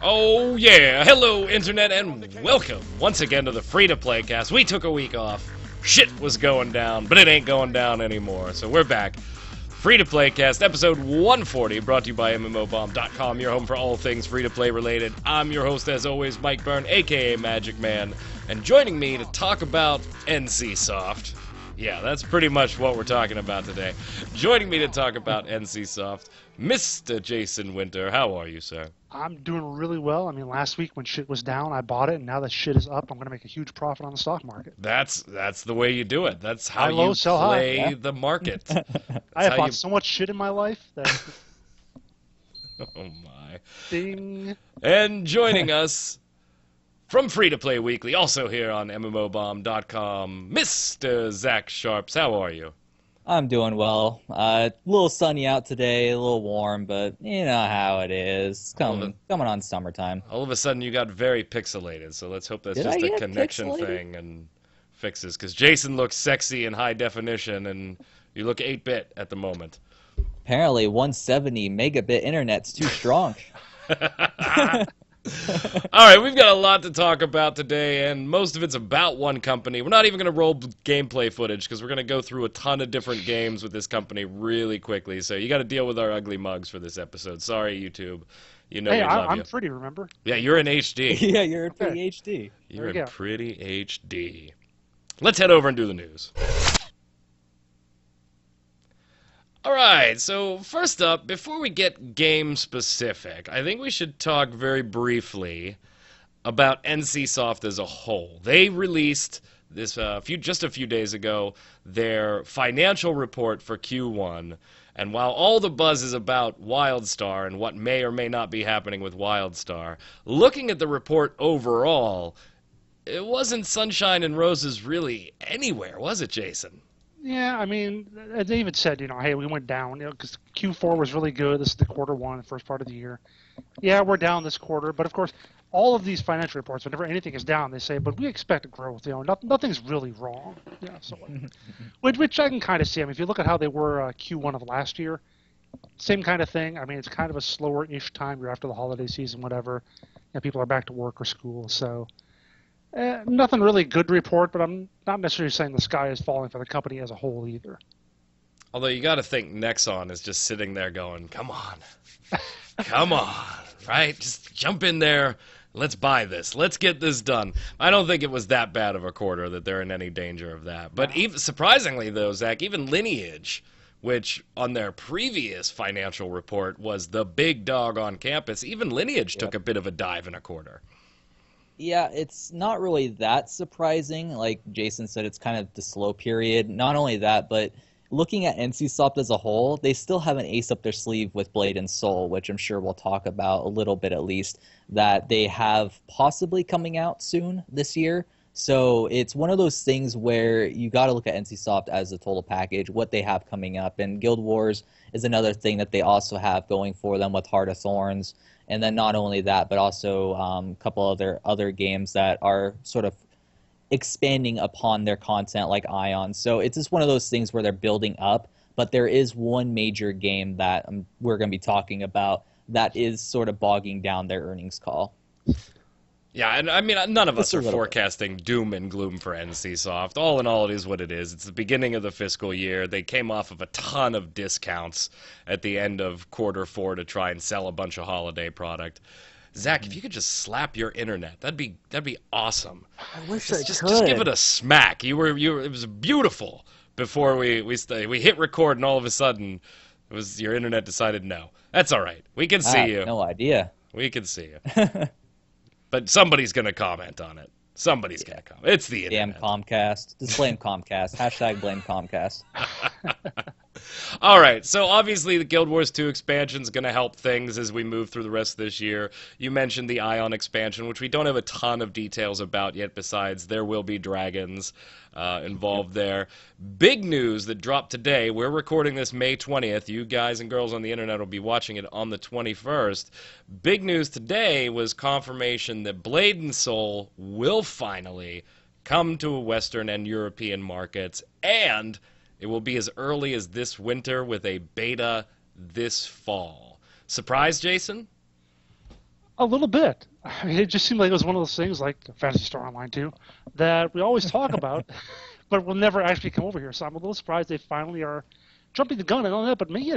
Oh yeah! Hello Internet and welcome once again to the Free-to-Play cast. We took a week off. Shit was going down, but it ain't going down anymore. So we're back. Free-to-Play cast, episode 140, brought to you by MMOBomb.com, your home for all things free-to-play related. I'm your host as always, Mike Byrne, aka magicman, and joining me to talk about NCSoft. Yeah, that's pretty much what we're talking about today. Joining me to talk about NCSoft, Mr. Jason Winter. How are you, sir? I'm doing really well. I mean, last week when shit was down, I bought it, and now that shit is up, I'm going to make a huge profit on the stock market. That's the way you do it. That's how Buy low, you sell high. play the market. I have bought so much shit in my life that... Oh, my. Ding. And joining us from Free-to-Play Weekly, also here on MMOBomb.com, Mr. Zach Sharps. How are you? I'm doing well. A little sunny out today, a little warm, but you know how it is. Coming on summertime. All of a sudden, you got very pixelated, so let's hope that's just a connection thing and fixes. Because Jason looks sexy in high definition, and you look 8-bit at the moment. Apparently, 170 megabit internet's too strong. All right, we've got a lot to talk about today, and most of it's about one company. We're not even going to roll gameplay footage because we're going to go through a ton of different games with this company really quickly. So you got to deal with our ugly mugs for this episode. Sorry, YouTube. You know we love you. I'm pretty, remember? Yeah, you're in HD. Yeah, you're in pretty HD. You're in pretty HD. Let's head over and do the news. Alright, so first up, before we get game-specific, I think we should talk very briefly about NCSoft as a whole. They released this just a few days ago their financial report for Q1, and while all the buzz is about WildStar and what may or may not be happening with WildStar, looking at the report overall, it wasn't sunshine and roses really anywhere, was it, Jason? Yeah, I mean, they even said, hey, we went down, because Q4 was really good. This is the quarter one, the first part of the year. Yeah, we're down this quarter, but of course, all of these financial reports, whenever anything is down, they say, but we expect growth. Nothing's really wrong. Yeah, so which I can kind of see. I mean, if you look at how they were Q1 of last year, same kind of thing. I mean, it's kind of a slower-ish time. You're after the holiday season, whatever. People are back to work or school, so... nothing really good to report, but I'm not necessarily saying the sky is falling for the company as a whole either. Although you got to think Nexon is just sitting there going, come on, come on, right? Just jump in there. Let's buy this. Let's get this done. I don't think it was that bad of a quarter that they're in any danger of that. But even surprisingly, though, Zach, even Lineage, which on their previous financial report was the big dog on campus, even Lineage took a bit of a dive in a quarter. Yeah, it's not really that surprising. Like Jason said, it's kind of the slow period. Not only that, but looking at NCSoft as a whole, they still have an ace up their sleeve with Blade and Soul, which I'm sure we'll talk about a little bit at least, that they have possibly coming out soon this year. So it's one of those things where you got to look at NCSoft as a total package, what they have coming up. And Guild Wars is another thing that they also have going for them with Heart of Thorns. And then not only that, but also a couple other games that are sort of expanding upon their content like Ion. So it's just one of those things where they're building up. But there is one major game that we're going to be talking about that is sort of bogging down their earnings call. Yeah, and I mean, none of us are forecasting doom and gloom for NCSoft. All in all, it is what it is. It's the beginning of the fiscal year. They came off of a ton of discounts at the end of quarter four to try and sell a bunch of holiday product. Zach, if you could just slap your internet, that'd be awesome. I wish I could. Just give it a smack. It was beautiful before we hit record, and all of a sudden, your internet decided no. That's all right. We can see you. No idea. We can see you. But somebody's going to comment on it. Somebody's going to comment. It's the internet. Damn Comcast. Just blame Comcast. Hashtag blame Comcast. All right, so obviously the Guild Wars 2 expansion is going to help things as we move through the rest of this year. You mentioned the Ion expansion, which we don't have a ton of details about yet, besides there will be dragons involved there. Big news that dropped today. We're recording this May 20th. You guys and girls on the internet will be watching it on the 21st. Big news today was confirmation that Blade and Soul will finally come to Western and European markets, and it will be as early as this winter with a beta this fall. Surprise, Jason? A little bit. I mean, it just seemed like it was one of those things, like Fantasy Star Online too, that we always talk about, but will never actually come over here. So I'm a little surprised they finally are jumping the gun and all that. But maybe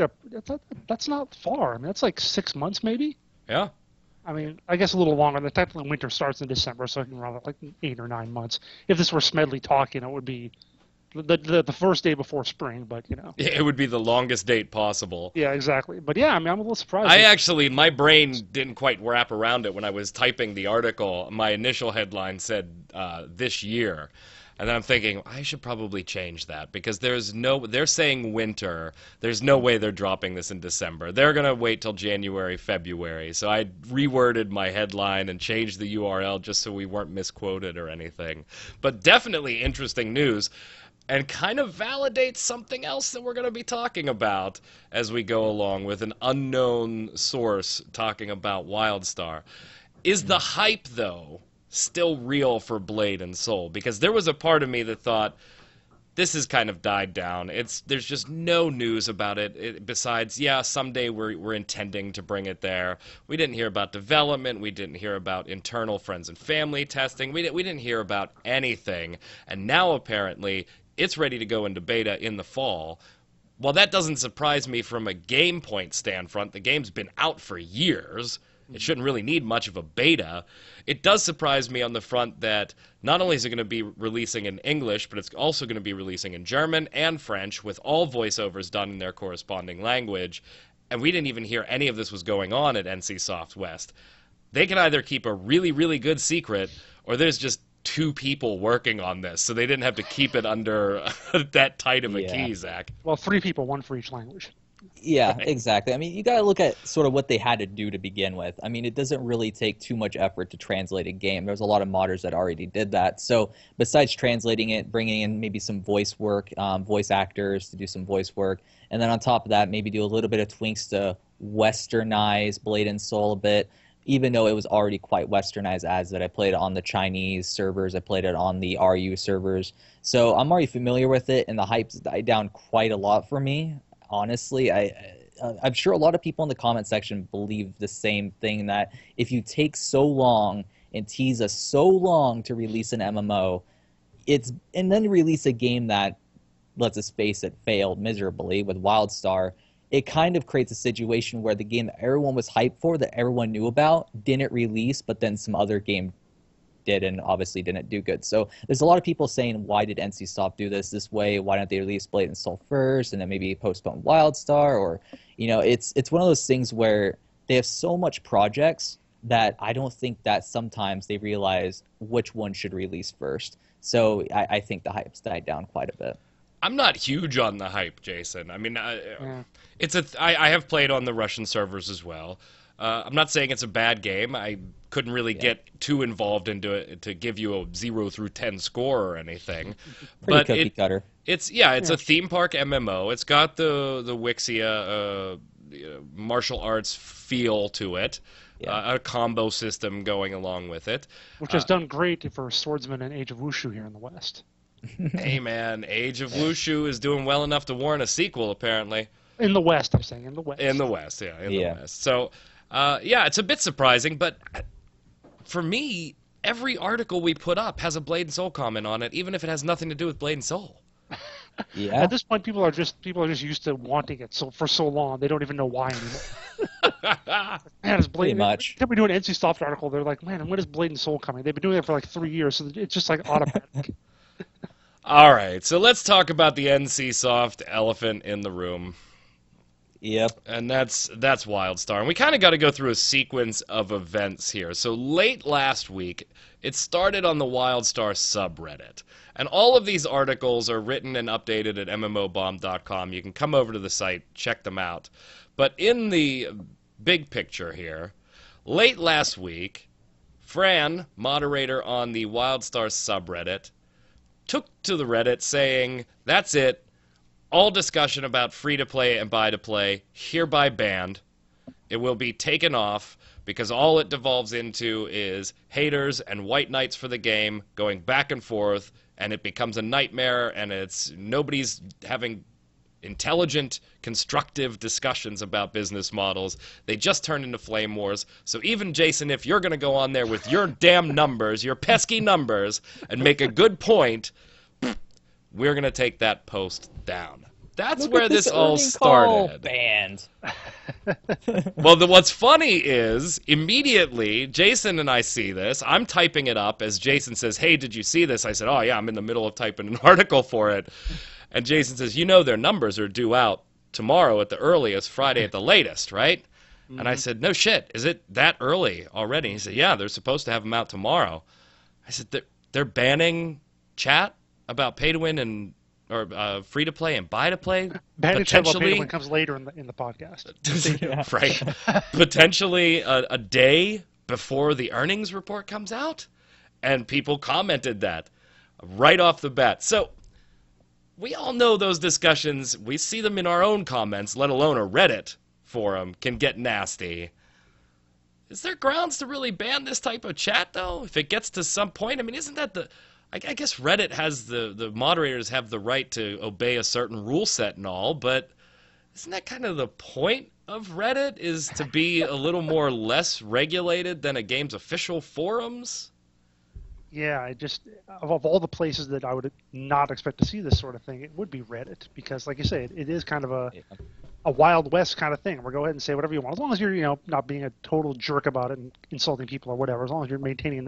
that's not far. I mean, that's like 6 months maybe. Yeah. I mean, I guess a little longer. The technically winter starts in December, so I can run it like 8 or 9 months. If this were Smedley talking, it would be the first day before spring. But It would be the longest date possible. yeah, exactly. But yeah, I mean, I'm a little surprised. My brain didn't quite wrap around it when I was typing the article. My initial headline said this year. And then I'm thinking, I should probably change that because they're saying winter. There's no way they're dropping this in December. They're going to wait till January, February. So I reworded my headline and changed the URL just so we weren't misquoted or anything. But definitely interesting news. And kind of validates something else that we're going to be talking about as we go along with an unknown source talking about WildStar. Is the hype, though, still real for Blade and Soul? Because there was a part of me that thought, this has kind of died down. There's just no news about it besides, yeah, someday we're intending to bring it there. We didn't hear about development. We didn't hear about internal friends and family testing. We didn't hear about anything. And now, apparently, it's ready to go into beta in the fall. While that doesn't surprise me from a game point standpoint, the game's been out for years. It shouldn't really need much of a beta. It does surprise me on the front that not only is it going to be releasing in English, but it's also going to be releasing in German and French with all voiceovers done in their corresponding language. And we didn't even hear any of this was going on at NCSoft West. They can either keep a really, really good secret, or there's just 2 people working on this, so they didn't have to keep it under that tight of a key, Zach. Well, 3 people, 1 for each language. Yeah, exactly. I mean, you got to look at sort of what they had to do to begin with. I mean, it doesn't really take too much effort to translate a game. There's a lot of modders that already did that. So besides translating it, bringing in maybe some voice work, voice actors to do some voice work, and then on top of that, maybe do a little bit of tweaks to westernize Blade and Soul a bit, even though it was already quite westernized as that. I played it on the Chinese servers. I played it on the RU servers. So I'm already familiar with it, and the hype's died down quite a lot for me. Honestly, I'm sure a lot of people in the comment section believe the same thing, that if you take so long and tease us so long to release an MMO, and then release a game that, let's just face it, failed miserably with WildStar, it kind of creates a situation where the game that everyone was hyped for, that everyone knew about, didn't release, but then some other game did and obviously didn't do good. So there's a lot of people saying, why did NCSoft do this way? Why don't they release Blade and Soul first and then maybe postpone WildStar? Or, it's one of those things where they have so much projects that I don't think that sometimes they realize which one should release first. So I think the hype's died down quite a bit. I'm not huge on the hype, Jason. I mean, I have played on the Russian servers as well. I'm not saying it's a bad game. I couldn't really get too involved into it to give you a 0 through 10 score or anything. Pretty cookie cutter. It's a theme park MMO. It's got the Wixia martial arts feel to it. A combo system going along with it. Which has done great for Swordsman and Age of Wushu here in the West. Hey, man, Age of Wushu is doing well enough to warrant a sequel, apparently. In the West, I'm saying. In the West. In the West, yeah. In the West. So, it's a bit surprising, but for me, every article we put up has a Blade and Soul comment on it, even if it has nothing to do with Blade and Soul. Yeah. At this point, people are just used to wanting it for so long they don't even know why anymore. Man, it's Blade. Pretty much. Every time we do an NCSoft article, they're like, "Man, when is Blade and Soul coming?" They've been doing it for like 3 years, so it's just like automatic. All right, so let's talk about the NCSoft elephant in the room. Yep. And that's WildStar. And we kind of got to go through a sequence of events here. So late last week, it started on the WildStar subreddit. And all of these articles are written and updated at MMOBomb.com. You can come over to the site, check them out. But in the big picture here, late last week, Fran, moderator on the WildStar subreddit, took to the Reddit saying, "That's it. All discussion about free-to-play and buy-to-play hereby banned. It will be taken off because all it devolves into is haters and white knights for the game going back and forth, and it becomes a nightmare, and nobody's having intelligent, constructive discussions about business models. They just turned into flame wars. So even, Jason, if you're going to go on there with your damn numbers, your pesky numbers, and make a good point, we're going to take that post down. That's where this all started. Banned. Well, what's funny is, immediately, Jason and I see this. I'm typing it up as Jason says, hey, did you see this? I said, oh, yeah, I'm in the middle of typing an article for it. And Jason says, you know their numbers are due out tomorrow at the earliest, Friday at the latest, right? Mm-hmm. And I said, no shit, is it that early already? He said, yeah, they're supposed to have them out tomorrow. I said, they're banning chat about pay-to-win and or free-to-play and buy-to-play? Banning chat about pay-to-win comes later in the podcast. Right. Potentially a day before the earnings report comes out? And people commented that right off the bat. So we all know those discussions. We see them in our own comments, let alone a Reddit forum, can get nasty. Is there grounds to really ban this type of chat, though? If it gets to some point, I mean, isn't that the... I guess Reddit has the moderators have the right to obey a certain rule set and all, but isn't that kind of the point of Reddit, is to be a little more less regulated than a game's official forums? Yeah, I just, of all the places that I would not expect to see this sort of thing, it would be Reddit, because like you say, it is kind of a Wild West kind of thing, where go ahead and say whatever you want, as long as you're, not being a total jerk about it and insulting people or whatever, as long as you're maintaining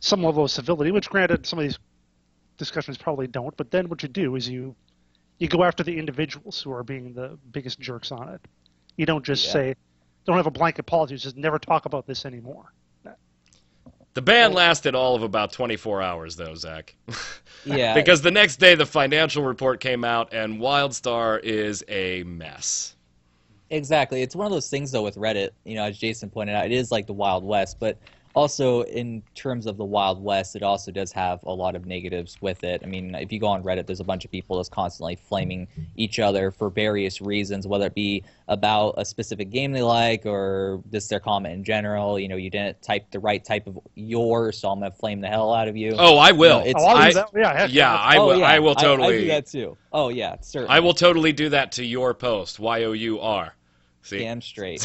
some level of civility, which granted some of these discussions probably don't, but then what you do is you go after the individuals who are being the biggest jerks on it. You don't just say, don't have a blanket policy, just never talk about this anymore. The ban lasted all of about 24 hours, though, Zach. Yeah. Because the next day the financial report came out, and WildStar is a mess. Exactly. It's one of those things, though, with Reddit, as Jason pointed out, it is like the Wild West, but also, in terms of the Wild West, it also does have a lot of negatives with it. I mean, if you go on Reddit, there's a bunch of people that's constantly flaming each other for various reasons, whether it be about a specific game they like or just their comment in general. You didn't type the right type of so I'm going to flame the hell out of you. Oh, I will. I will totally. I do that too. Oh, yeah, certainly. I will totally do that to your post, Y-O-U-R. See? Damn straight.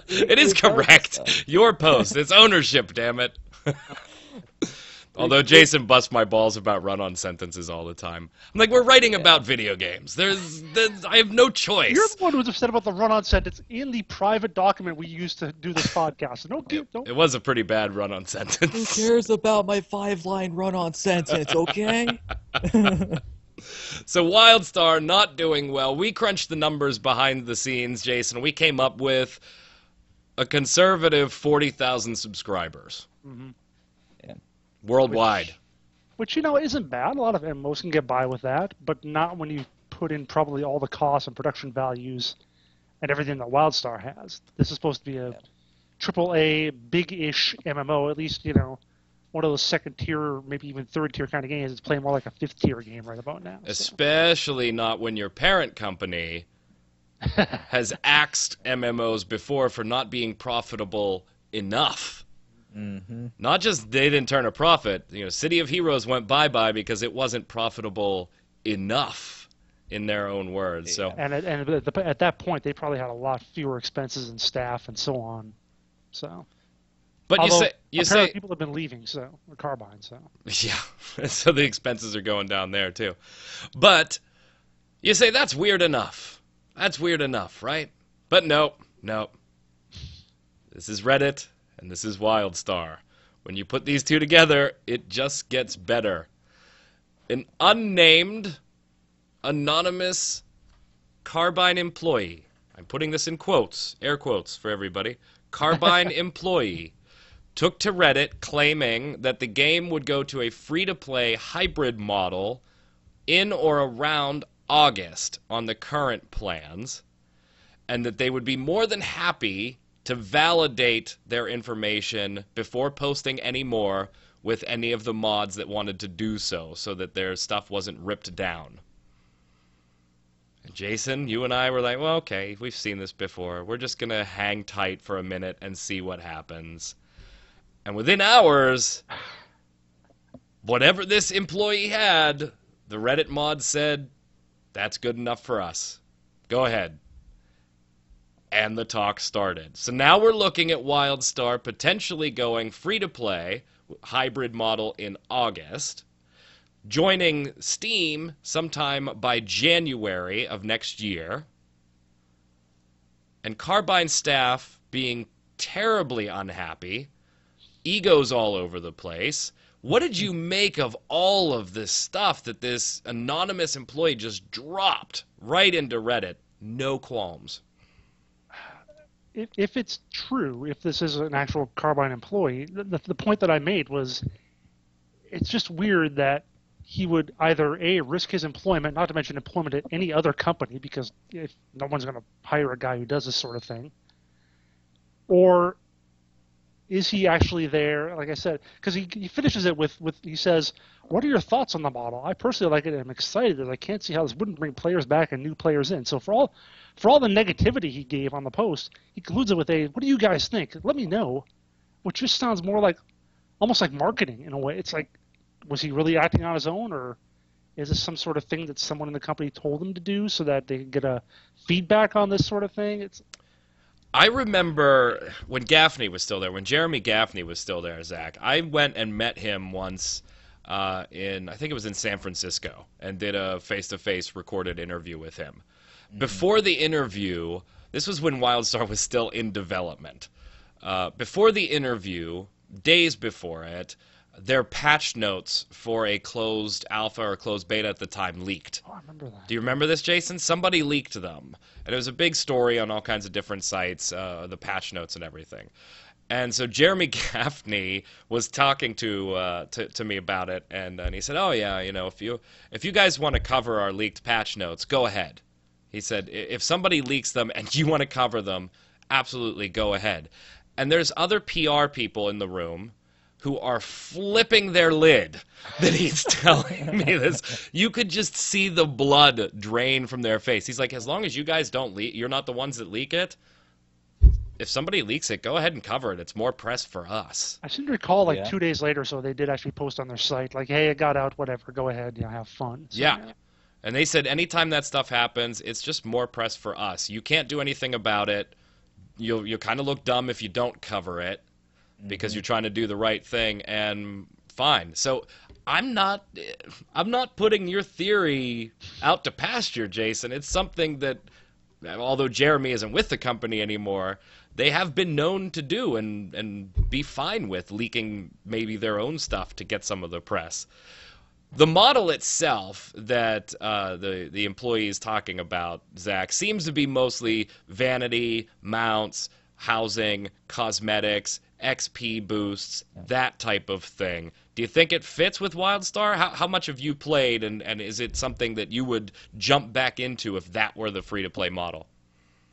It is correct. Your post. It's ownership, damn it. Although Jason busts my balls about run-on sentences all the time. I'm like, we're writing about video games. I have no choice. You're the one who was upset about the run-on sentence in the private document we used to do this podcast. It was a pretty bad run-on sentence. Who cares about my 5-line run-on sentence, okay? So WildStar not doing well. We crunched the numbers behind the scenes, Jason. We came up with a conservative 40,000 subscribers. Mm-hmm. Yeah. Worldwide. Which isn't bad. A lot of MMOs can get by with that, but not when you put in probably all the costs and production values and everything that WildStar has. This is supposed to be a AAA, big-ish MMO, at least, one of those second-tier, maybe even third-tier kind of games. It's playing more like a fifth-tier game right about now. Especially not when your parent company has axed MMOs before for not being profitable enough. Mm-hmm. Not just they didn't turn a profit. City of Heroes went bye-bye because it wasn't profitable enough, in their own words. So, and at that point, they probably had a lot fewer expenses and staff and so on. So, but you say people have been leaving, or Carbine. So yeah, so the expenses are going down there too. But you say that's weird enough. That's weird enough, right? But nope. This is Reddit, and this is WildStar. When you put these two together, it just gets better. An unnamed, anonymous Carbine employee, I'm putting this in quotes, air quotes for everybody, Carbine employee, took to Reddit claiming that the game would go to a free-to-play hybrid model in or around August on the current plans, and that they would be more than happy to validate their information before posting any more with any of the mods that wanted to do so that their stuff wasn't ripped down. And Jason, you and I were like, well, okay, we've seen this before. We're just going to hang tight for a minute and see what happens. And within hours, whatever this employee had, the Reddit mod said, that's good enough for us. Go ahead. And the talk started. So now we're looking at WildStar potentially going free-to-play, hybrid model in August, joining Steam sometime by January of next year, and Carbine staff being terribly unhappy, egos all over the place. What did you make of all of this stuff that this anonymous employee just dropped right into Reddit? No qualms. If it's true, if this is an actual Carbine employee, the point that I made was it's just weird that he would either A, risk his employment, not to mention employment at any other company, because if no one's going to hire a guy who does this sort of thing, or is he actually there, like I said, because he finishes it with he says, what are your thoughts on the model? I personally like it, and I'm excited that I can't see how this wouldn't bring players back and new players in. So for all the negativity he gave on the post, he concludes it with a, what do you guys think? Let me know, which just sounds more like, almost like marketing in a way. It's like, was he really acting on his own, or is this some sort of thing that someone in the company told him to do so that they can get a feedback on this sort of thing? I remember when Gaffney was still there, when Jeremy Gaffney was still there, Zach, I went and met him once I think it was in San Francisco, and did a face-to-face recorded interview with him. Before the interview, this was when WildStar was still in development. Before the interview, days before it, their patch notes for a closed alpha or closed beta at the time leaked. Oh, I remember that. Do you remember this, Jason? Somebody leaked them. And it was a big story on all kinds of different sites, the patch notes and everything. And so Jeremy Gaffney was talking to me about it, and he said, oh, yeah, you know, if you guys want to cover our leaked patch notes, go ahead. He said, if somebody leaks them and you want to cover them, absolutely go ahead. And there's other PR people in the room who are flipping their lid that he's telling me this. You could just see the blood drain from their face. He's like, as long as you guys don't leak, you're not the ones that leak it. If somebody leaks it, go ahead and cover it. It's more press for us. I seem to recall, like, Yeah. 2 days later, so they did actually post on their site, like, hey, it got out, whatever, go ahead, have fun. So, Yeah. And they said anytime that stuff happens, it's just more press for us. You can't do anything about it. You'll kind of look dumb if you don't cover it, because you're trying to do the right thing, and fine. So I'm not putting your theory out to pasture, Jason. It's something that, although Jeremy isn't with the company anymore, they have been known to do and be fine with leaking maybe their own stuff to get some of the press. The model itself that the employee is talking about, Zach, seems to be mostly vanity, mounts, housing, cosmetics, XP boosts, that type of thing. Do you think it fits with WildStar? How much have you played, and is it something that you would jump back into if that were the free-to-play model?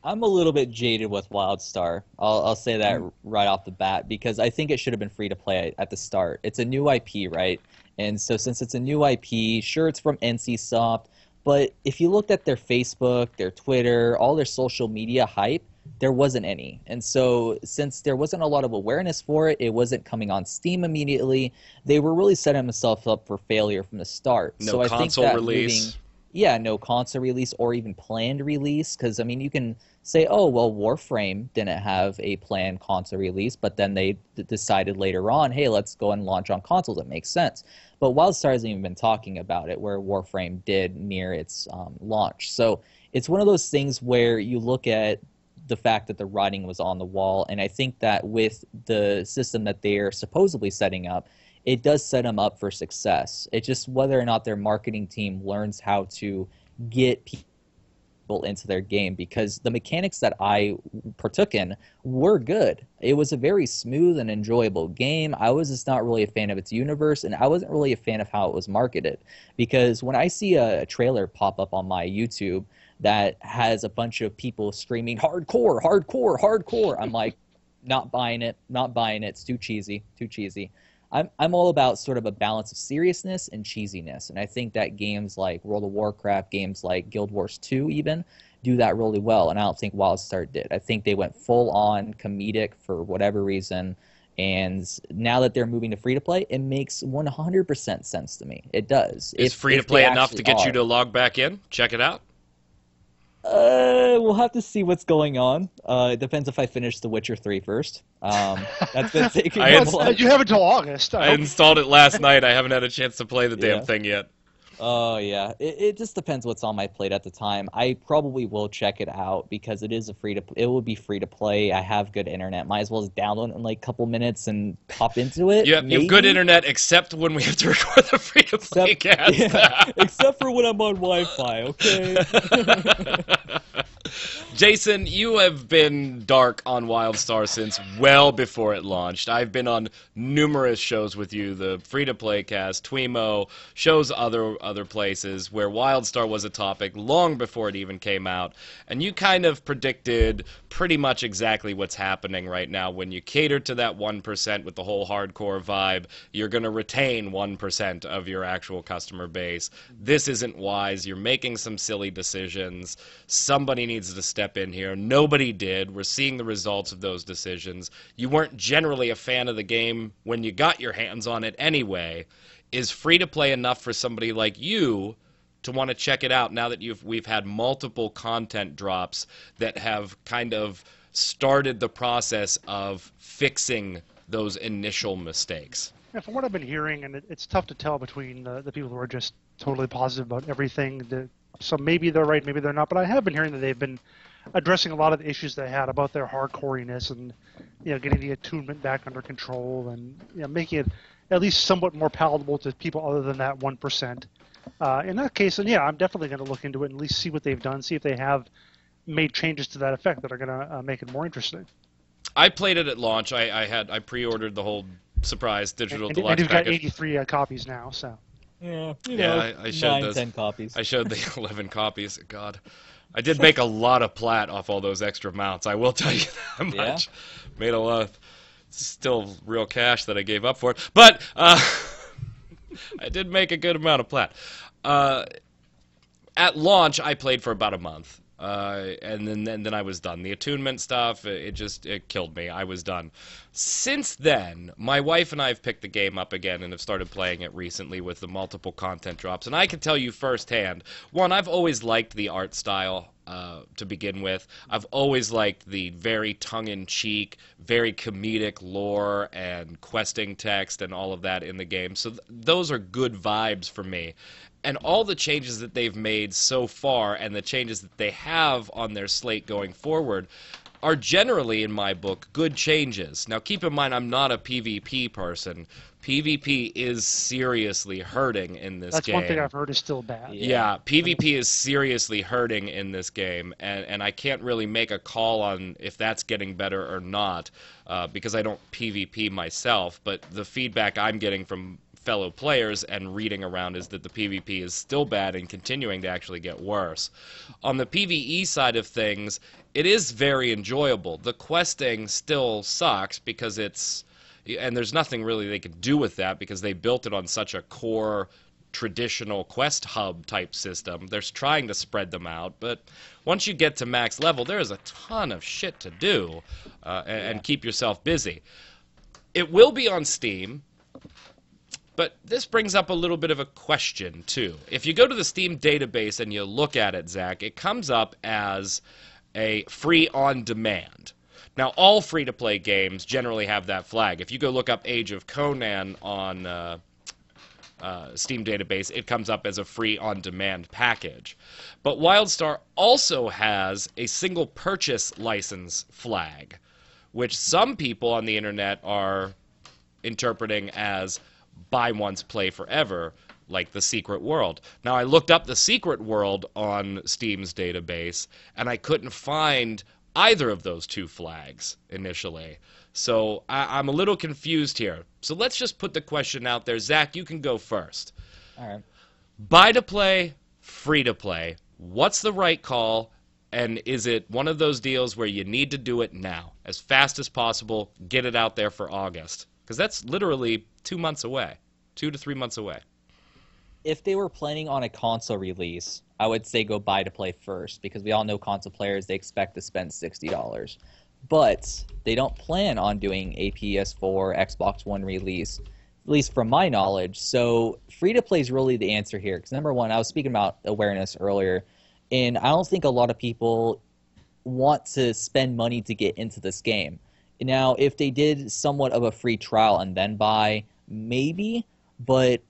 I'm a little bit jaded with WildStar. I'll say that right off the bat, because I think it should have been free to play at the start. It's a new IP, right? And so since it's a new IP, sure, it's from NCSoft, but if you looked at their Facebook, their Twitter, all their social media hype, there wasn't any. And so since there wasn't a lot of awareness for it, it wasn't coming on Steam immediately, they were really setting themselves up for failure from the start. No so I console think that release. no console release or even planned release, because, I mean, you can say, oh, well, Warframe didn't have a planned console release, but then they decided later on, hey, let's go and launch on consoles. It makes sense. But WildStar hasn't even been talking about it, where Warframe did near its launch. So it's one of those things where you look at the fact that the writing was on the wall, and I think that with the system that they're supposedly setting up, it does set them up for success. It's just whether or not their marketing team learns how to get people into their game, because the mechanics that I partook in were good. It was a very smooth and enjoyable game. I was just not really a fan of its universe, and I wasn't really a fan of how it was marketed, because when I see a trailer pop up on my YouTube that has a bunch of people screaming hardcore, hardcore, hardcore, I'm like, not buying it, not buying it. It's too cheesy, too cheesy. I'm all about sort of a balance of seriousness and cheesiness, and I think that games like World of Warcraft, games like Guild Wars 2 even, do that really well, and I don't think WildStar did. I think they went full-on comedic for whatever reason, And now that they're moving to free to play, it makes 100% sense to me. It does. Is free to if they play enough to actually get you are. to log back in? Check it out. We'll have to see what's going on. It depends if I finish The Witcher 3 first. That's been taking I a ins- while. You have until August. I installed it last night. I haven't had a chance to play the damn Yeah. thing yet. Oh yeah, it just depends what's on my plate at the time. I probably will check it out because it is it will be free to play. I have good internet. Might as well just download it in like a couple minutes and pop into it. You have good maybe. internet, except when we have to record the free-to-play cast. Yeah, except for when I'm on Wi-Fi. Okay. Jason, you have been dark on WildStar since well before it launched. I've been on numerous shows with you, the free-to-play cast, Twemo, shows other places where WildStar was a topic long before it even came out, and you kind of predicted pretty much exactly what's happening right now. When you cater to that 1% with the whole hardcore vibe, you're going to retain 1% of your actual customer base. This isn't wise. You're making some silly decisions. Somebody needs to step in here. Nobody did. We're seeing the results of those decisions. You weren't generally a fan of the game when you got your hands on it anyway. Is free-to-play enough for somebody like you to want to check it out now that we've had multiple content drops that have kind of started the process of fixing those initial mistakes? Yeah, from what I've been hearing, and it's tough to tell between the people who are just totally positive about everything. So maybe they're right, maybe they're not. But I have been hearing that they've been addressing a lot of the issues they had about their hardcoreness and getting the attunement back under control and making it at least somewhat more palatable to people other than that 1%. In that case, and I'm definitely going to look into it and at least see what they've done, see if they have made changes to that effect that are going to make it more interesting. I played it at launch. I pre-ordered the whole surprise digital deluxe and you've got package. 83 copies now, so. Yeah, I showed 10 copies. I showed the 11 copies. God, I did make a lot of plat off all those extra mounts. I will tell you that much. Yeah? Made a lot. Still real cash that I gave up for it, but I did make a good amount of plat. At launch, I played for about a month. And then I was done. The attunement stuff, it killed me. I was done. Since then, my wife and I have picked the game up again and have started playing it recently with the multiple content drops. And I can tell you firsthand, one, I've always liked the art style to begin with. I've always liked the very tongue-in-cheek, very comedic lore and questing text and all of that in the game. So those are good vibes for me. And all the changes that they've made so far and the changes that they have on their slate going forward are generally, in my book, good changes. Now, keep in mind, I'm not a PvP person. PvP is seriously hurting in this game. That's one thing I've heard is still bad. Yeah, PvP is seriously hurting in this game, and I can't really make a call on if that's getting better or not because I don't PvP myself, but the feedback I'm getting from fellow players and reading around is that the PvP is still bad and continuing to actually get worse. On the PvE side of things, it is very enjoyable. The questing still sucks because and there's nothing really they can do with that because they built it on such a core traditional quest hub type system. They're trying to spread them out, but once you get to max level, there is a ton of shit to do and keep yourself busy. It will be on Steam. But this brings up a little bit of a question, too. If you go to the Steam database and you look at it, Zach, it comes up as a free on demand. Now, all free-to-play games generally have that flag. If you go look up Age of Conan on Steam database, it comes up as a free on demand package. But WildStar also has a single purchase license flag, which some people on the internet are interpreting as buy once, play forever, like the Secret World. Now, I looked up the Secret World on Steam's database, and I couldn't find either of those two flags initially. So I'm a little confused here. So let's just put the question out there. Zach, you can go first. All right. Buy to play, free to play. What's the right call? And is it one of those deals where you need to do it now, as fast as possible, get it out there for August? Because that's literally 2 months away, 2 to 3 months away. If they were planning on a console release, I would say go buy to play first, because we all know console players, they expect to spend $60. but they don't plan on doing a PS4, Xbox One release, at least from my knowledge. So free-to-play is really the answer here. Because number one, I was speaking about awareness earlier, and I don't think a lot of people want to spend money to get into this game. Now, if they did somewhat of a free trial and then buy, maybe, but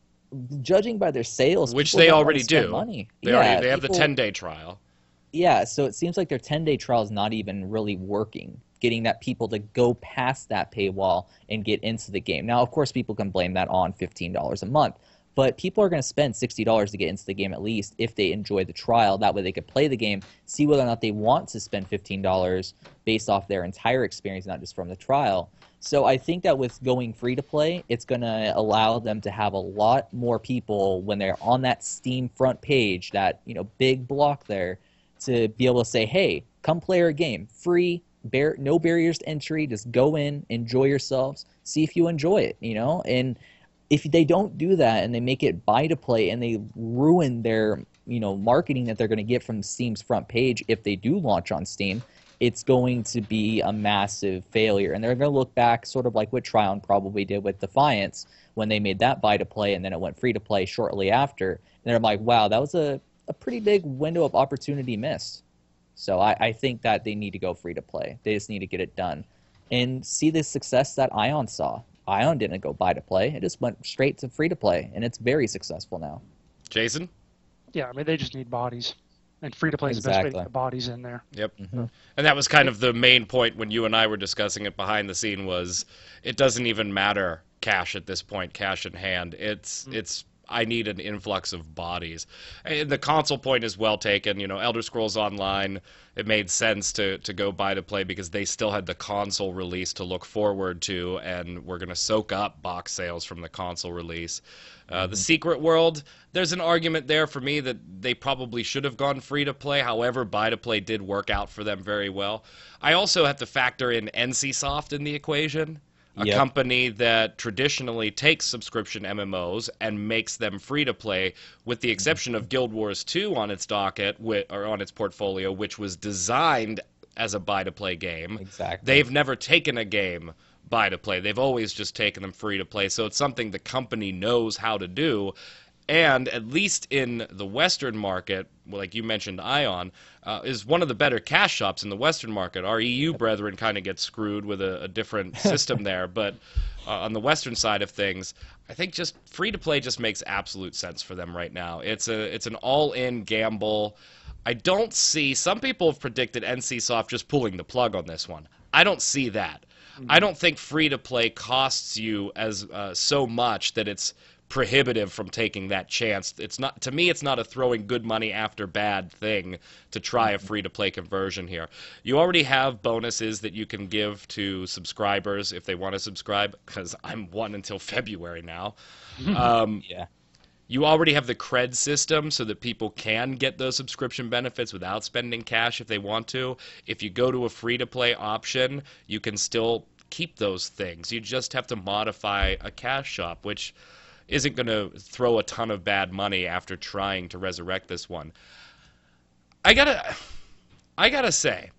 judging by their sales, which people they don't already want to spend do. money. They have the 10-day trial. Yeah, so it seems like their 10-day trial is not even really working, getting that people to go past that paywall and get into the game. Now, of course, people can blame that on $15 a month, but people are going to spend $60 to get into the game at least if they enjoy the trial. That way they could play the game, see whether or not they want to spend $15 based off their entire experience, not just from the trial. So I think that with going free-to-play, it's going to allow them to have a lot more people when they're on that Steam front page, that big block there, to be able to say, hey, come play our game. Free, no barriers to entry. Just go in, enjoy yourselves, see if you enjoy it, And if they don't do that and they make it buy-to-play and they ruin their, marketing that they're going to get from Steam's front page if they do launch on Steam, it's going to be a massive failure. And they're going to look back sort of like what Tryon probably did with Defiance when they made that buy-to-play and then it went free-to-play shortly after. And they're like, wow, that was a pretty big window of opportunity missed. So I think that they need to go free-to-play. They just need to get it done. And see the success that Ion saw. Ion didn't go buy-to-play. It just went straight to free-to-play, and it's very successful now. Jason? Yeah, I mean, they just need bodies. And free-to-play is the best way to get bodies in there. Yep. Mm-hmm. And that was kind of the main point when you and I were discussing it behind the scene was it doesn't even matter cash at this point, cash in hand. It's I need an influx of bodies. And the console point is well taken. Elder Scrolls Online, it made sense to go buy-to-play because they still had the console release to look forward to, and we're going to soak up box sales from the console release. The Secret World, there's an argument there for me that they probably should have gone free-to-play. However, buy-to-play did work out for them very well. I also have to factor in NCSoft in the equation. A company that traditionally takes subscription MMOs and makes them free-to-play, with the exception of Guild Wars 2 on its docket, or on its portfolio, which was designed as a buy-to-play game. Exactly. They've never taken a game buy-to-play. They've always just taken them free-to-play, so it's something the company knows how to do. And at least in the Western market, like you mentioned, Ion, is one of the better cash shops in the Western market. Our EU brethren kind of get screwed with a different system there. But on the Western side of things, I think just free-to-play just makes absolute sense for them right now. It's an all-in gamble. I don't see... Some people have predicted NCSoft just pulling the plug on this one. I don't see that. I don't think free-to-play costs you as so much that it's prohibitive from taking that chance. It's not, to me, it's not a throwing good money after bad thing to try a free-to-play conversion here. You already have bonuses that you can give to subscribers if they want to subscribe, because I'm one until February now. Yeah. You already have the cred system so that people can get those subscription benefits without spending cash if they want to. If you go to a free-to-play option, you can still keep those things. You just have to modify a cash shop, which isn't going to throw a ton of bad money after trying to resurrect this one. I gotta say,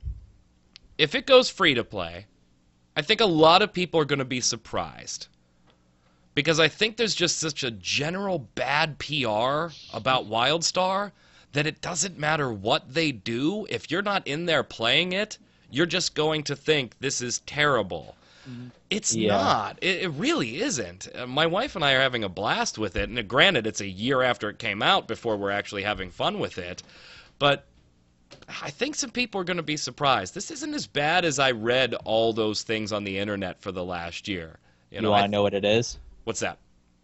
if it goes free to play, I think a lot of people are going to be surprised. Because I think there's just such a general bad PR about WildStar that it doesn't matter what they do. If you're not in there playing it, you're just going to think this is terrible. It's not. It really isn't. My wife and I are having a blast with it, and granted, it's a year after it came out before we're actually having fun with it, but I think some people are going to be surprised. This isn't as bad as I read all those things on the internet for the last year. You want to know what it is? What's that?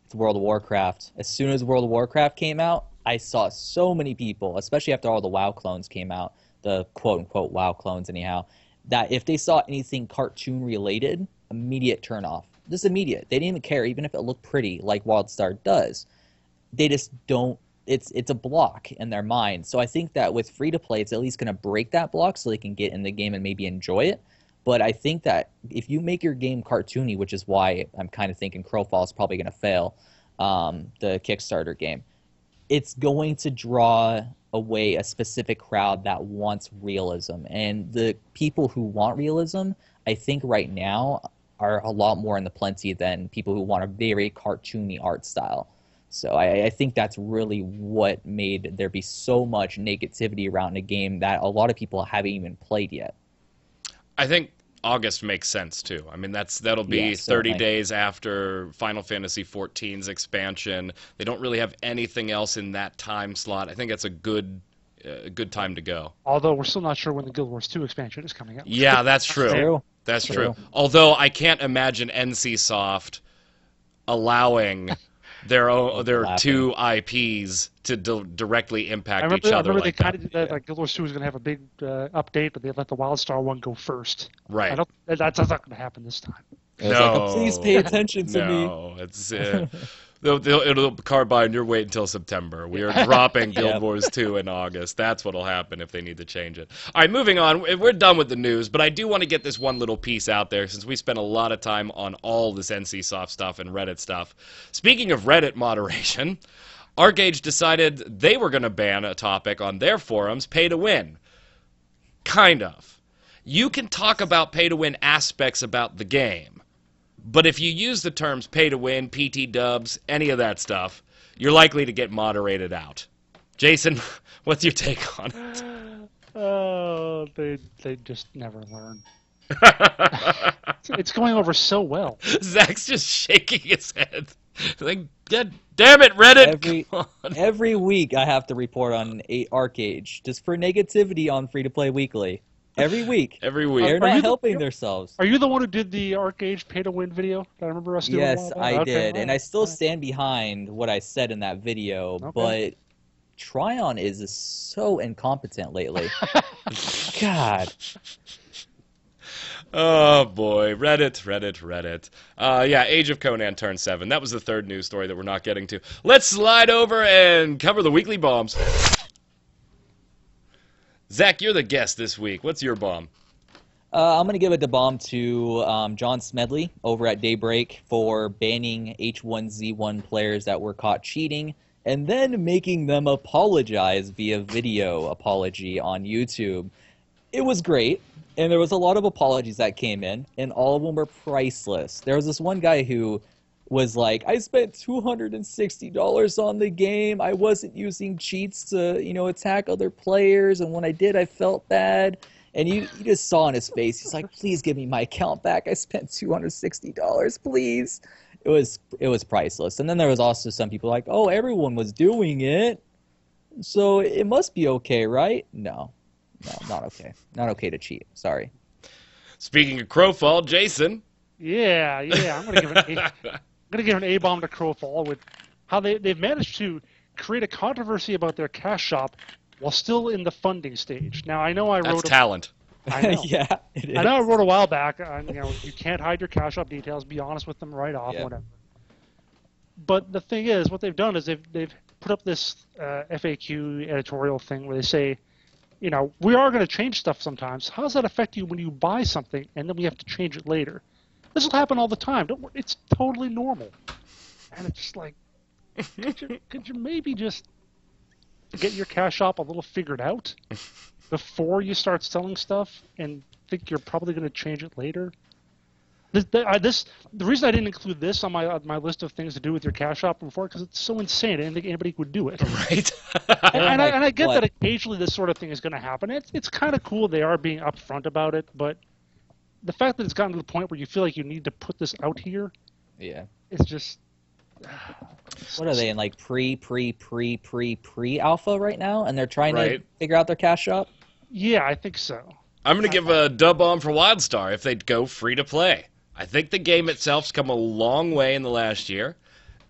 It's World of Warcraft. As soon as World of Warcraft came out, I saw so many people, especially after all the WoW clones came out, the quote-unquote WoW clones anyhow, that if they saw anything cartoon-related, immediate turn-off. Just immediate. They didn't even care, even if it looked pretty, like WildStar does. They just don't... It's a block in their mind. So I think that with free-to-play, it's at least going to break that block so they can get in the game and maybe enjoy it. But I think that if you make your game cartoony, which is why I'm kind of thinking Crowfall is probably going to fail, the Kickstarter game, it's going to draw away a specific crowd that wants realism. And the people who want realism, I think right now, are a lot more in the plenty than people who want a very cartoony art style. So I think that's really what made there be so much negativity around a game that a lot of people haven't even played yet. I think August makes sense too. I mean, that'll be Yeah, 30 certainly. days after Final Fantasy XIV's expansion. They don't really have anything else in that time slot. I think that's a good time to go. Although we're still not sure when the Guild Wars 2 expansion is coming out. Yeah, that's true. True. That's True. true. Although I can't imagine NCSoft allowing their Overlapping. two IPs to directly impact I each other remember they like kind that. of did that. Like Guild Wars 2 was going to have a big update, but they let the WildStar one go first. Right. That's not going to happen this time. It was like, oh, please pay attention to me. No, it's it'll Carbine. You're wait until September. We are dropping Guild Yep. Wars 2 in August. That's what'll happen if they need to change it. All right, moving on. We're done with the news, but I do want to get this one little piece out there since we spent a lot of time on all this NCSoft stuff and Reddit stuff. Speaking of Reddit moderation, ArcheAge decided they were going to ban a topic on their forums, pay to win. Kind of. You can talk about pay to win aspects about the game. But if you use the terms pay to win, PT dubs, any of that stuff, you're likely to get moderated out. Jason, what's your take on it? Oh, they just never learn. It's going over so well. Zach's just shaking his head. Like, God damn it, Reddit! Come on. Every week I have to report on ArcheAge just for negativity on Free to Play Weekly. Every week. Every week. They're Are you not the- helping themselves. Are you the one who did the ArcheAge pay to win video that I remember us doing? a Yes, while back? I Okay, did, and I alright, still alright. stand behind what I said in that video, Okay. but Tryon is so incompetent lately. God. Oh boy, Reddit. Yeah, Age of Conan turned 7. That was the third news story that we're not getting to. Let's slide over and cover the weekly bombs. Zach, you're the guest this week. What's your bomb? I'm going to give it the bomb to John Smedley over at Daybreak for banning H1Z1 players that were caught cheating and then making them apologize via video apology on YouTube. It was great, and there was a lot of apologies that came in, and all of them were priceless. There was this one guy who was like, I spent $260 on the game. I wasn't using cheats to, attack other players, and when I did, I felt bad. And you just saw on his face, he's like, please give me my account back. I spent $260, please. It was priceless. And then there was also some people like, oh, everyone was doing it, so it must be okay, right? No, not okay. Not okay to cheat. Sorry. Speaking of Crowfall, Jason. Yeah. I'm gonna give an A bomb to Crowfall with how they've managed to create a controversy about their cash shop while still in the funding stage. Now I know I That's wrote. talent. I know. Yeah, it is. I know I wrote a while back. You can't hide your cash shop details. Be honest with them right off, Yeah. whatever. But the thing is, what they've done is they've put up this FAQ editorial thing where they say, we are going to change stuff sometimes. How does that affect you when you buy something and then we have to change it later? This will happen all the time. Don't worry, it's totally normal. And it's just like, could you maybe just get your cash shop a little figured out before you start selling stuff and think you're probably going to change it later? The reason I didn't include this on my list of things to do with your cash shop before because it's so insane. I didn't think anybody would do it. Right? And I get what? that occasionally this sort of thing is going to happen. It's kind of cool they are being upfront about it, but the fact that it's gotten to the point where you feel like you need to put this out here, Yeah. it's just. What are they in, like pre-alpha right now, and they're trying Right. to figure out their cash shop? Yeah, I think so. I'm going to give a dub bomb for WildStar if they'd go free to play. I think the game itself's come a long way in the last year,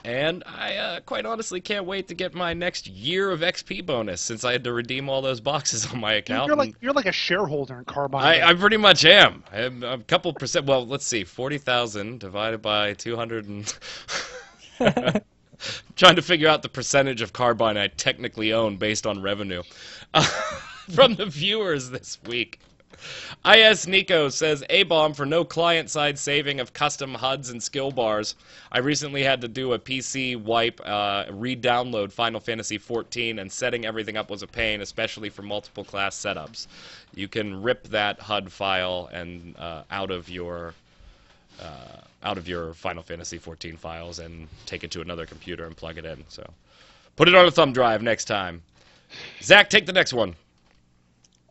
and I quite honestly can't wait to get my next year of XP bonus since I had to redeem all those boxes on my account. You're like a shareholder in Carbine. I pretty much am. I'm a couple percent. Well, let's see. 40,000 divided by 200 and... Trying to figure out the percentage of Carbine I technically own based on revenue from the viewers this week. IS Nico says, A-bomb for no client-side saving of custom HUDs and skill bars. I recently had to do a PC wipe, re-download Final Fantasy XIV, and setting everything up was a pain, especially for multiple class setups. You can rip that HUD file and out of your Final Fantasy XIV files and take it to another computer and plug it in. So, put it on a thumb drive next time. Zach, take the next one.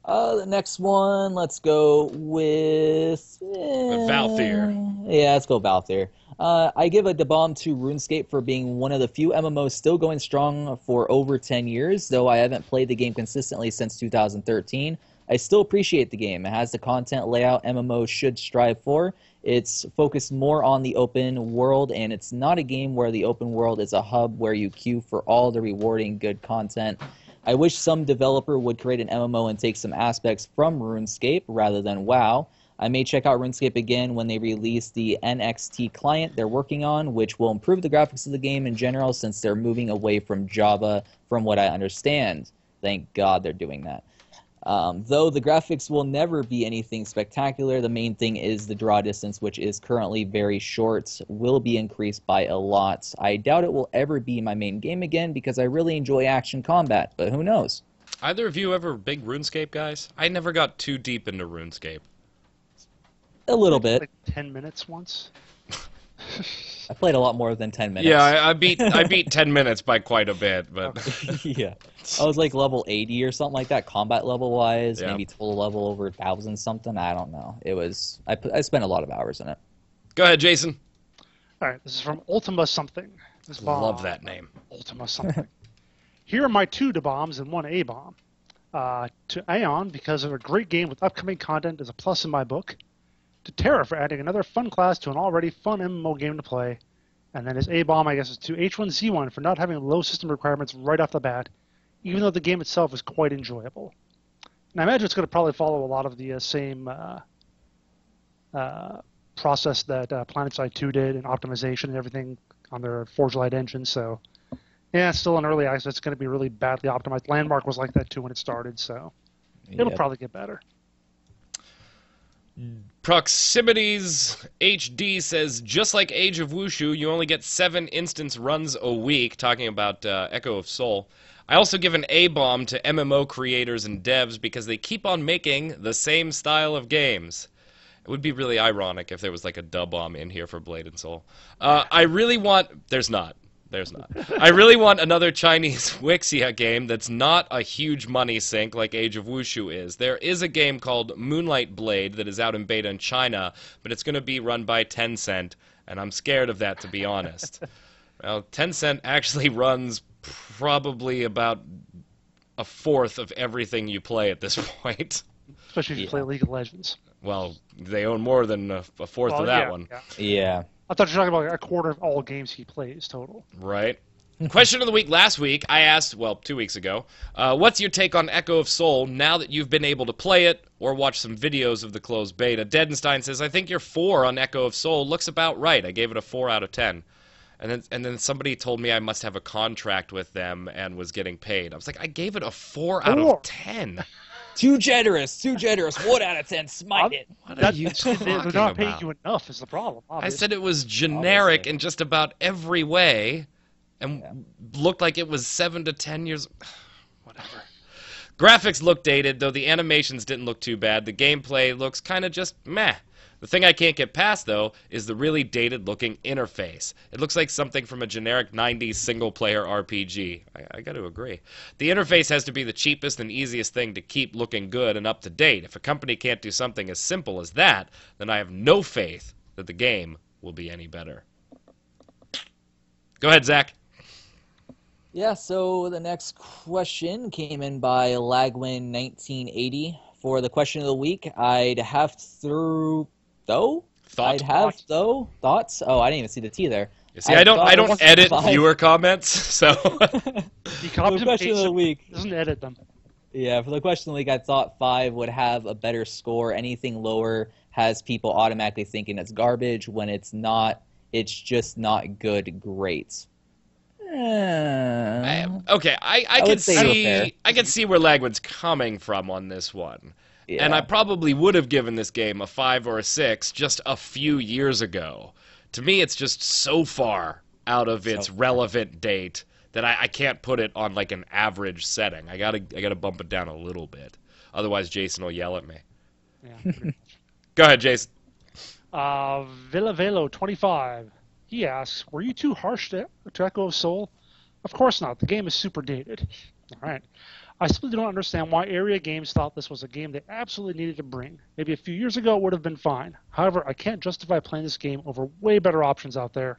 The next one, let's go with Valthier. Yeah, let's go Valthier. I give a bomb to RuneScape for being one of the few MMOs still going strong for over 10 years, though I haven't played the game consistently since 2013. I still appreciate the game. It has the content layout MMOs should strive for. It's focused more on the open world, and it's not a game where the open world is a hub where you queue for all the rewarding good content. I wish some developer would create an MMO and take some aspects from RuneScape rather than WoW. I may check out RuneScape again when they release the NXT client they're working on, which will improve the graphics of the game in general since they're moving away from Java, from what I understand. Thank God they're doing that. Though the graphics will never be anything spectacular, the main thing is the draw distance, which is currently very short, will be increased by a lot. I doubt it will ever be my main game again because I really enjoy action combat, but who knows? Either of you ever big RuneScape guys? I never got too deep into RuneScape. A little bit. Like 10 minutes once. I played a lot more than 10 minutes. Yeah, I beat 10 minutes by quite a bit, but Yeah. I was like level 80 or something like that, combat level wise, Yeah. maybe total level over 1,000 something. I don't know. It was I spent a lot of hours in it. Go ahead, Jason. All right, this is from Ultima something. This bomb. Love that name. Ultima something. Here are my 2 bombs and 1 A-bomb. To Aeon, because of a great game with upcoming content is a plus in my book. To Terra for adding another fun class to an already fun MMO game to play. And then his A-bomb, I guess, is to H1Z1 for not having low system requirements right off the bat, even though the game itself is quite enjoyable. And I imagine it's going to probably follow a lot of the same process that PlanetSide 2 did in optimization and everything on their Forge Light engine. So, yeah, it's still in early access. It's going to be really badly optimized. Landmark was like that too when it started, so it'll Yep. probably get better. Proximities HD says, just like Age of Wushu, you only get 7 instance runs a week, talking about Echo of Soul. I also give an A-bomb to MMO creators and devs because they keep on making the same style of games. It would be really ironic if there was like a dub-bomb in here for Blade and Soul. I really want... There's not. I really want another Chinese Wuxia game that's not a huge money sink like Age of Wushu is. There is a game called Moonlight Blade that is out in beta in China, but it's going to be run by Tencent, and I'm scared of that, to be honest. Well, Tencent actually runs probably about a fourth of everything you play at this point. Especially if you play League of Legends. Well, they own more than a fourth of that one. Yeah. I thought you were talking about like a quarter of all games he plays total. Right. Question of the week last week, I asked, well, 2 weeks ago, what's your take on Echo of Soul now that you've been able to play it or watch some videos of the closed beta? Dedenstein says, I think your 4 on Echo of Soul looks about right. I gave it a 4 out of 10. And then somebody told me I must have a contract with them and was getting paid. I was like, I gave it a 4 out of 10. Too generous. 1 out of 10. Smite it. What are you talking They're not paying about? you enough is the problem. I Obviously. said it was generic Obviously. in just about every way and looked like it was 7 to 10 years... Whatever. Graphics look dated, though the animations didn't look too bad. The gameplay looks kind of just meh. The thing I can't get past, though, is the really dated-looking interface. It looks like something from a generic 90s single-player RPG. I got to agree. The interface has to be the cheapest and easiest thing to keep looking good and up to date. If a company can't do something as simple as that, then I have no faith that the game will be any better. Go ahead, Zach. Yeah, so the next question came in by Lagwin1980. For the question of the week, I'd have through... Thoughts? Oh, I didn't even see the T there. You see, I don't edit five. viewer comments, so... He For copies the question of the them, week, doesn't edit them. yeah, for the question of the week, I thought 5 would have a better score. Anything lower has people automatically thinking it's garbage when it's not. It's just not good. Great. Okay, I could would say you're fair. see I could see where Lagwin's coming from on this one. Yeah. And I probably would have given this game a 5 or a 6 just a few years ago. To me, it's just so far out of its relevant date that I can't put it on like an average setting. I gotta bump it down a little bit. Otherwise, Jason will yell at me. Yeah. Go ahead, Jason. Villavelo25. He asks, were you too harsh to Echo of Soul? Of course not. The game is super dated. All right. I simply don't understand why Area Games thought this was a game they absolutely needed to bring. Maybe a few years ago it would have been fine. However, I can't justify playing this game over way better options out there.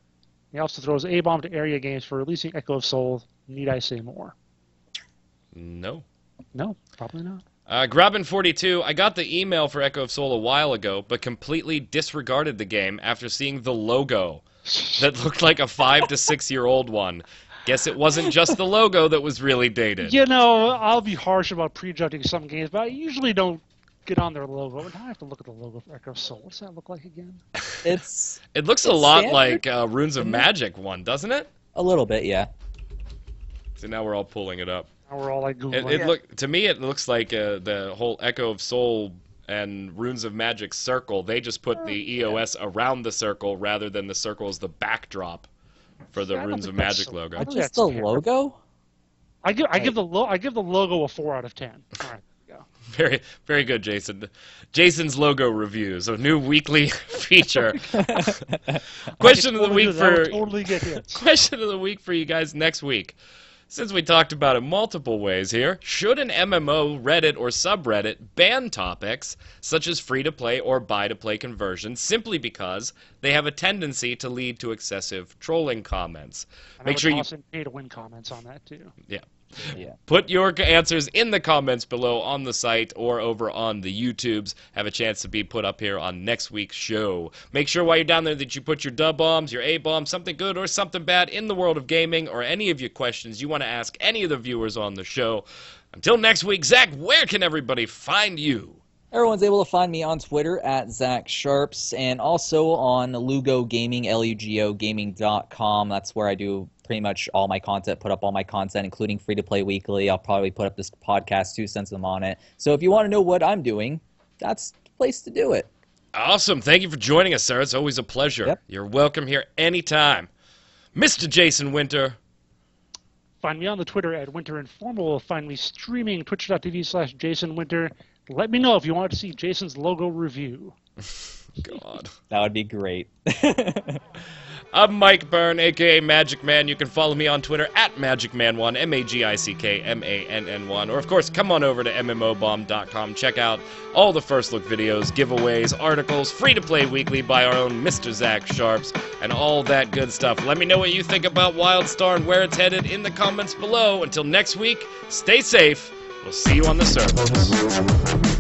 He also throws A-bomb to Area Games for releasing Echo of Soul. Need I say more? No. No, probably not. Grabbin42, I got the email for Echo of Soul a while ago, but completely disregarded the game after seeing the logo that looked like a 5 to 6 year old one. Guess it wasn't just the logo that was really dated. You know, I'll be harsh about prejudging some games, but I usually don't get on their logo. And I have to look at the logo for Echo of Soul. What's that look like again? It looks a lot standard, like Runes of Magic one, doesn't it? A little bit, yeah. So now we're all pulling it up. Now we're all like Googling. To me, it looks like the whole Echo of Soul and Runes of Magic circle. They just put the EOS around the circle rather than the circle as the backdrop for the Runes of Magic logo. But just the logo? I give the logo a 4 out of 10. All right, there we go. Very, very good, Jason. Jason's logo reviews, a new weekly feature. Question of the week for totally get hits. Question of the week for you guys next week. Since we talked about it multiple ways here, should an MMO, Reddit, or subreddit ban topics such as free-to-play or buy-to-play conversions simply because they have a tendency to lead to excessive trolling comments? Make sure you pay-to-win comments on that too. Yeah. Put your answers in the comments below on the site or over on the YouTubes. Have a chance to be put up here on next week's show. Make sure while you're down there that you put your dub bombs, your A bombs, something good or something bad in the world of gaming, or any of your questions you want to ask any of the viewers on the show. Until next week, Zach, where can everybody find you? Everyone's able to find me on Twitter at Zach Sharps and also on Lugo Gaming, lugogaming.com. That's where I do pretty much all my content, put up all my content, including Free-to-Play Weekly. I'll probably put up this podcast too, since I'm on it. So if you want to know what I'm doing, that's the place to do it. Awesome. Thank you for joining us, sir. It's always a pleasure. Yep. You're welcome here anytime. Mr. Jason Winter. Find me on the Twitter at Winter Informal. Find me streaming twitch.tv/JasonWinter. Let me know if you want to see Jason's logo review. God. That would be great. I'm Mike Byrne, a.k.a. Magic Man. You can follow me on Twitter at MagicMan1, MAGICKMANN1. Or, of course, come on over to MMOBomb.com. Check out all the First Look videos, giveaways, articles, free-to-play weekly by our own Mr. Zach Sharps, and all that good stuff. Let me know what you think about WildStar and where it's headed in the comments below. Until next week, stay safe. We'll see you on the servers.